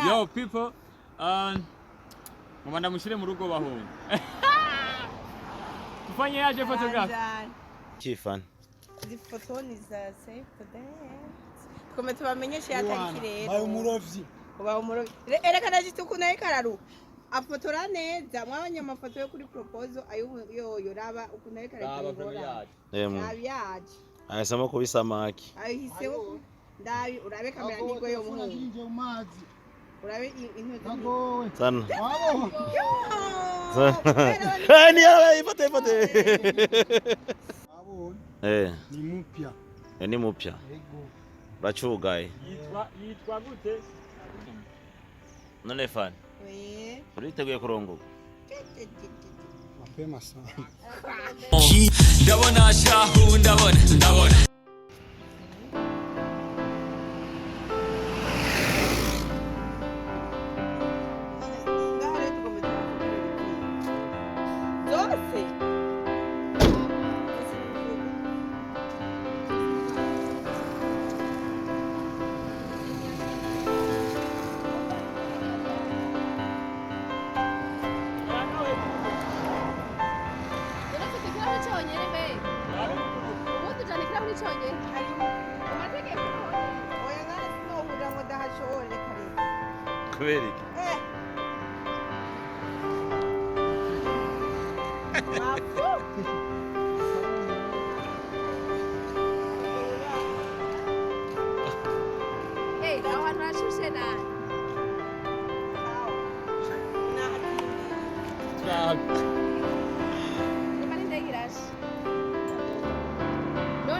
Yo people, ngomanda mushire mu rugo bahungu. Tufanye aje photograph. Chifan. The photo is safe for that. Kome tubamenyeshe yatariki rero. Bayo murovyi. Uba umurovyi. Erekana gituku naye kararu. Afotora neza mwabanye amafoto yo kuri proposal ayo yoraba ukunaye karagira. Yaje. Ayasema ko bisamaki. Ayiseho ndabi urabe kamera nigo yo muhungu. Urabe intu Sana. Wabo. Ni yawe ipate. Ni mupya. Ni mupya. Yego. Bachugaye. Yitwa gute? None fan. Uriteguye kurongoka? Mapema sana. Ndabona shahu ndabona. Kubera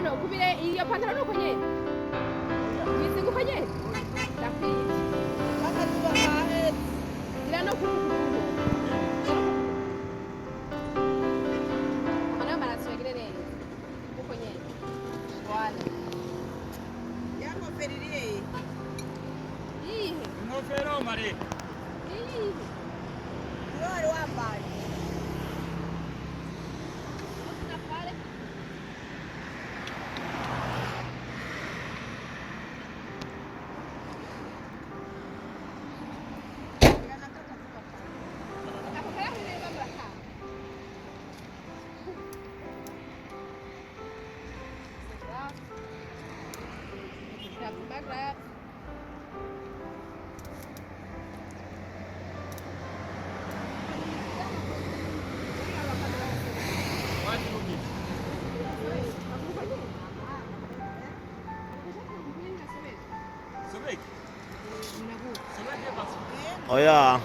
No, kubire iyo pantaro nuko nye. Wizi kuko nye. Ndakwije. Gira no kuku. Mana maraso girere. Kuko nye. Wala. Yako feririye. No fero mare. Yori wambaye. Oh yeah.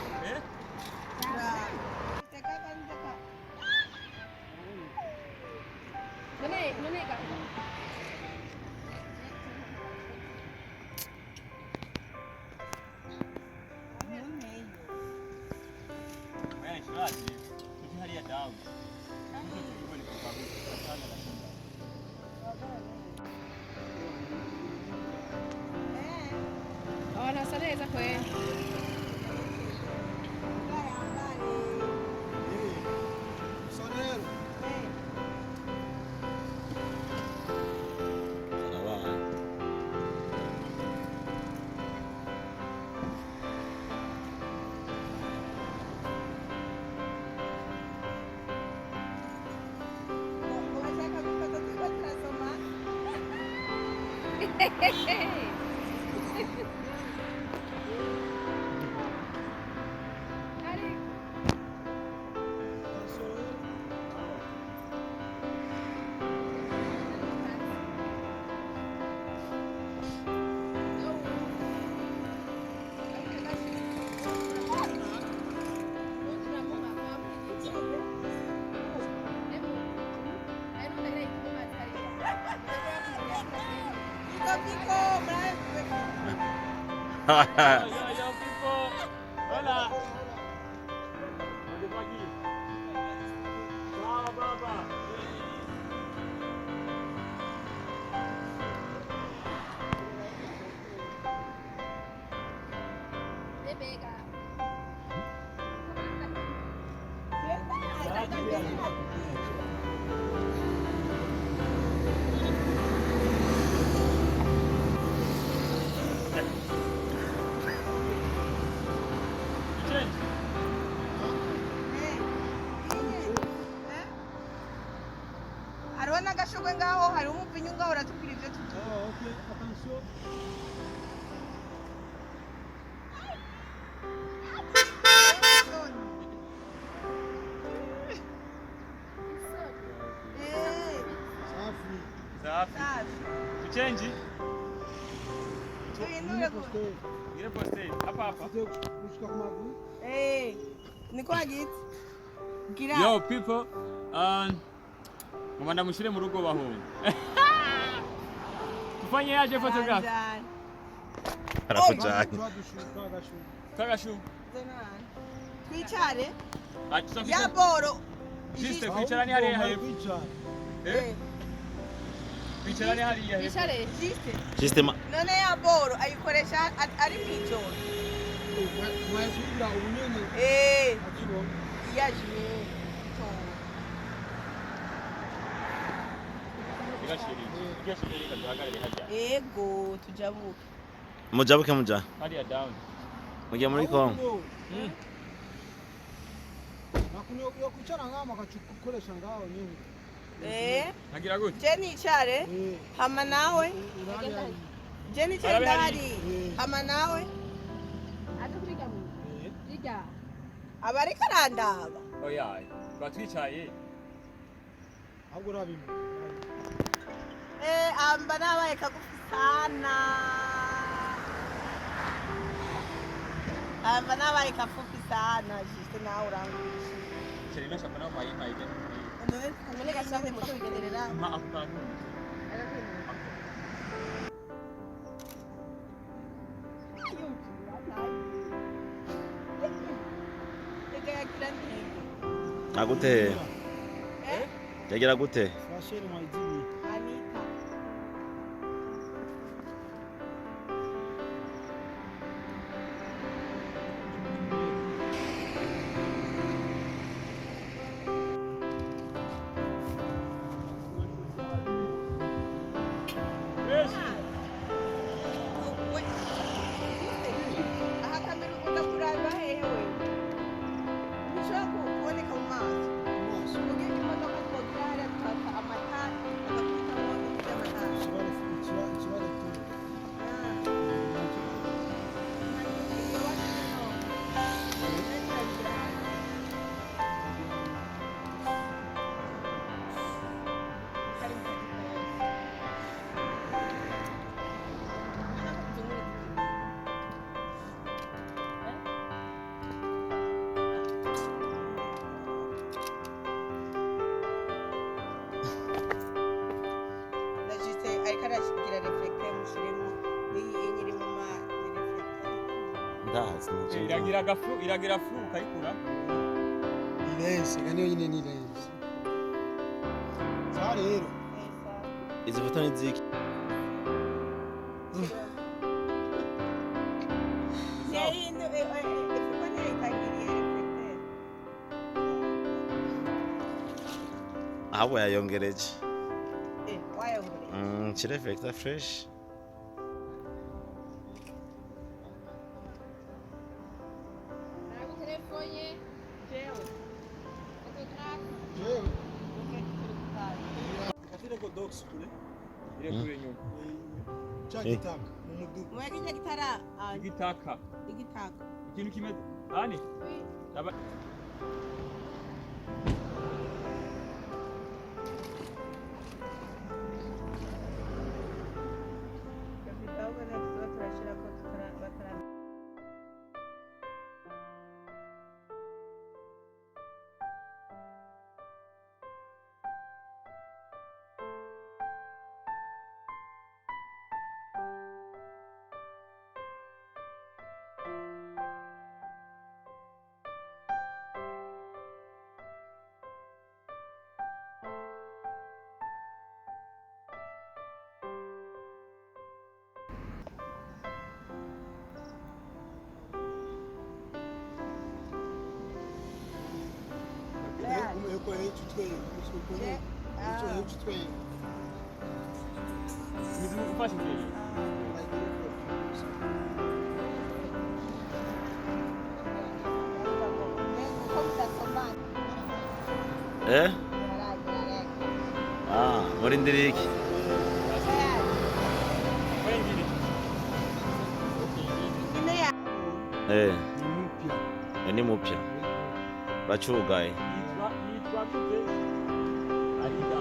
Neza kwe. Yo people. Hola. Baba. agashogwe ngaho hari umupinyu ngaho uratubwira ibyo tuvuga. Okay, attention. Safi. Safi. Tuchenji. Tuhindure ko. Ile poste. Hapa. Kushika kwa maguu. Niko agiti. Gira. Yo people, mumanda mushire mu rugo bahunga. Tufanye aje photograph. Arakujanye. Tagashu. Twicare. Ati Ya boro. Juste kwicarani hariya hepfo. Kwicarani hariya hepfo. Bicare. System None ya boro ayikoresha ari mwijoro. Mwasubira ubunyene. Akibo. Yaje. Ego tujabuke. mujabuke muja. Hariya down. Mugiye muri Kongo. Nakunyo yo kwicara ngama akachukoresha ngaho nyine. Nagira gute? Je nicare. Hama nawe. Je nicare ndahari. Hama nawe. Aje kuriga mu. Riga. Abari karandaba. Oya, batwicaye. Ahubwo urabimwe. Amba nabaye kagufi sana. Amba nabaye kafupi sana. Juste nawe urangurisha. Serena shaka na mai mai gani. None kamene gashaka mu kwigenderera. Ma akukanu. Agute. Yagira gute? Rachel Mwaidini. Anita. Aha kamera ukunda kuraba hehe wewe? Nishaka kuboneka mu maso. Ugiye imodoka twogara tukaka amatara agakubita mu modoka y'amatara. Ikibazo tu. Ndazi. Iragira fu ukayikura. Irenze,ganiyo nyine ni irenze. Sawa rero. Izi foto ni ziki? Ahubwo yayongereje. Chile reflector fresh. Trago o telefone. Kafire ko docs kule. Ile kule nyuma. Chakitaka mu mudugu. Mwekija gitara. Igitaka. Igitaka. Ikintu kimeze. Ani? Aba Uko hechutwe. Uko hechutwe. Nizi ufashe ngiye. Eh? Ah. Murindiriye iki? tayari. Wengine. Ine ya Ni mpya. Ni mupya. Bacugaye. Yitwa gute? Arika.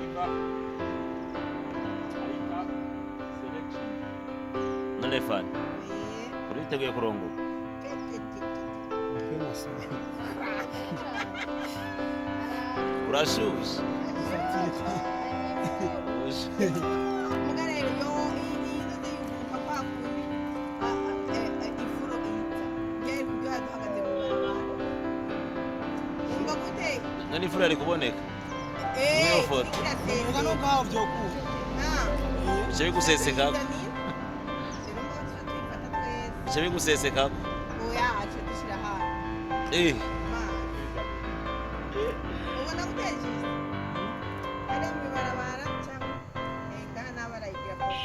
Iva. Arika selection. None fani. Uriteguye kurongoka? Mapema sana. Urashushe. mugara yo yize yuko papa kundi ifuro ita yari kujya duhagaze mu barabara umva gute None ifura ari kuboneka. eh foto. Uvuga no ngaho byoku. Bice biguseseka. Bice biguseseka. oya acha dushira hano Eh. ubona guteje ari mu barabara cyangwa ngana barayigira foto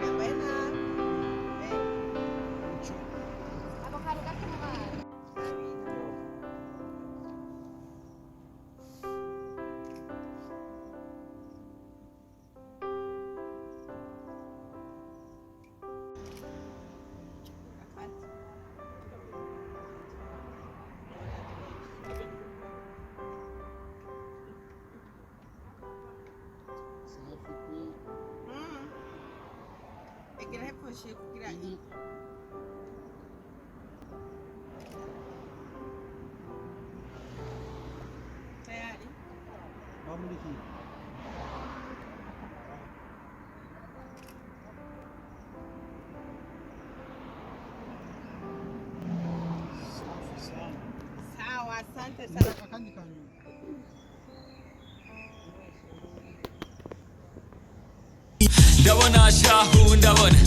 yambaye nabi ako kantu gato mu mazi egera hepfo shi kugira tayari Bamuliki. sawa asante sana Akandi kanyu. ndabona shahu ndabona